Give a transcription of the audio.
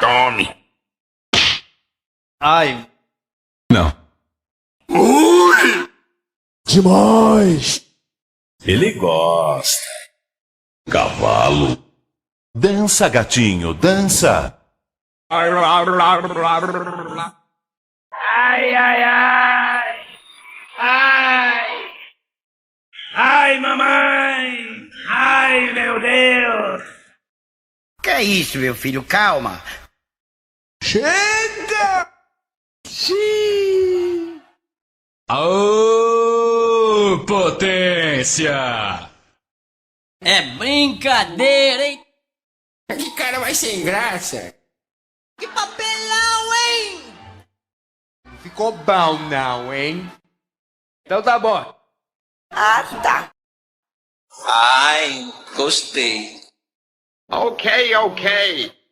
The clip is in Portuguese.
Tome. Ai. Não. Ui! Demais! Ele gosta. Cavalo. Dança, gatinho, dança! Ai, ai, ai! Ai! Ai, mamãe! Ai, meu Deus! Que é isso, meu filho? Calma. Chega! Xiii! Aô, potência! É brincadeira, hein? Que cara vai sem graça! Que papelão, hein? Ficou bom não, hein? Então tá bom. Ah, tá. Ai, gostei. Ok, ok.